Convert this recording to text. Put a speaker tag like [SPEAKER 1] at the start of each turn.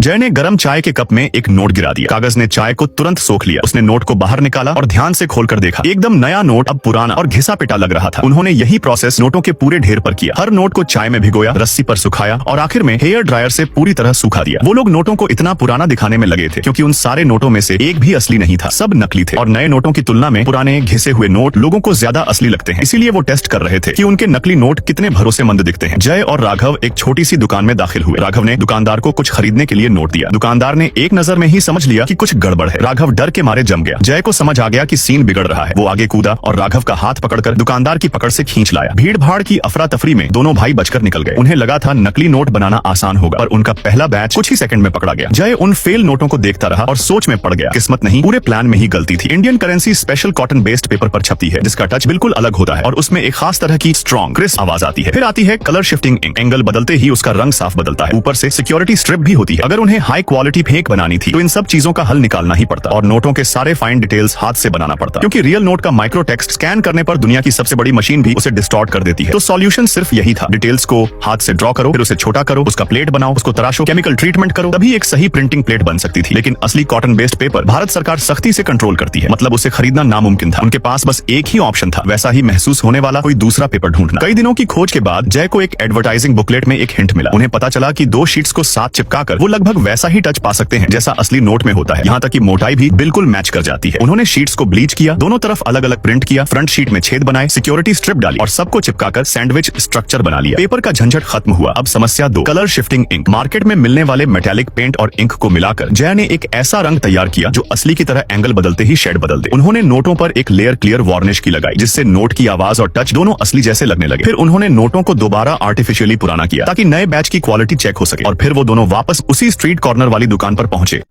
[SPEAKER 1] जय ने गरम चाय के कप में एक नोट गिरा दिया। कागज ने चाय को तुरंत सोख लिया। उसने नोट को बाहर निकाला और ध्यान से खोलकर देखा। एकदम नया नोट अब पुराना और घिसा पिटा लग रहा था। उन्होंने यही प्रोसेस नोटों के पूरे ढेर पर किया। हर नोट को चाय में भिगोया, रस्सी पर सुखाया और आखिर में हेयर ड्रायर से पूरी तरह सूखा दिया। वो लोग नोटों को इतना पुराना दिखाने में लगे थे क्योंकि उन सारे नोटों में से एक भी असली नहीं था, सब नकली थे। और नए नोटों की तुलना में पुराने घिसे हुए नोट लोगों को ज्यादा असली लगते हैं। इसीलिए वो टेस्ट कर रहे थे कि उनके नकली नोट कितने भरोसेमंद दिखते हैं। जय और राघव एक छोटी सी दुकान में दाखिल हुए। राघव ने दुकानदार को कुछ खरीदने के लिए नोट दिया। दुकानदार ने एक नजर में ही समझ लिया कि कुछ गड़बड़ है। राघव डर के मारे जम गया। जय को समझ आ गया कि सीन बिगड़ रहा है। वो आगे कूदा और राघव का हाथ पकड़कर दुकानदार की पकड़ से खींच लाया। भीड़ भाड़ की अफरा तफरी में दोनों भाई बचकर निकल गए। उन्हें लगा था नकली नोट बनाना आसान होगा, पर उनका पहला बैच कुछ ही सेकंड में पकड़ा गया। जय उन फेल नोटों को देखता रहा और सोच में पड़ गया। किस्मत नहीं, पूरे प्लान में ही गलती थी। Indian currency special cotton based paper पर छपती है, जिसका टच बिल्कुल अलग होता है और उसमें एक खास तरह की स्ट्रॉन्ग क्रिस्प आवाज आती है। फिर आती है कलर शिफ्टिंग इंक। एंगल बदलते ही उसका रंग साफ बदलता है। ऊपर से सिक्योरिटी स्ट्रिप भी होती है। अगर उन्हें हाई क्वालिटी फेक बनानी थी तो इन सब चीजों का हल निकालना ही पड़ता और नोटों के सारे फाइन डिटेल्स हाथ से बनाना पड़ता, क्योंकि रियल नोट का माइक्रो टेक्स्ट स्कैन करने पर दुनिया की सबसे बड़ी मशीन भी उसे डिस्टॉर्ट कर देती है। तो सॉल्यूशन सिर्फ यही था। डिटेल्स को हाथ से ड्रॉ करो, फिर उसे छोटा करो, उसका प्लेट बनाओ, उसको तराशो, केमिकल ट्रीटमेंट करो, तभी एक सही प्रिंटिंग प्लेट बन सकती थी। लेकिन असली कॉटन बेस्ड पेपर भारत सरकार सख्ती से कंट्रोल करती है, मतलब उसे खरीदना नामुमकिन था। उनके पास बस एक ही ऑप्शन था, वैसा ही महसूस होने वाला कोई दूसरा पेपर ढूंढना। कई दिनों की खोज के बाद जय को एक एडवर्टाइजिंग बुकलेट में एक हिंट मिला। उन्हें पता चला कि दो शीट्स को साथ चिपकाकर वो लगभग वैसा ही टच पा सकते हैं जैसा असली नोट में होता है। यहाँ तक कि मोटाई भी बिल्कुल मैच कर जाती है। उन्होंने शीट्स को ब्लीच किया, दोनों तरफ अलग अलग प्रिंट किया, फ्रंट शीट में छेद बनाए, सिक्योरिटी स्ट्रिप डाली और सबको चिपकाकर सैंडविच स्ट्रक्चर बना लिया। पेपर का झंझट खत्म हुआ। अब समस्या 2, कलर शिफ्टिंग इंक। मार्केट में मिलने वाले मेटालिक पेंट और इंक को मिलाकर जय ने एक ऐसा रंग तैयार किया जो असली की तरह एंगल बदलते ही शेड बदल दे। उन्होंने नोटों पर एक लेयर क्लियर वार्निश की लगाई, जिससे नोट की आवाज और टच दोनों असली जैसे लगने लगे। फिर उन्होंने नोटों को दोबारा आर्टिफिशियली पुराना किया ताकि नए बैच की क्वालिटी चेक हो सके और फिर वो दोनों वापस उसी स्ट्रीट कॉर्नर वाली दुकान पर पहुंचे।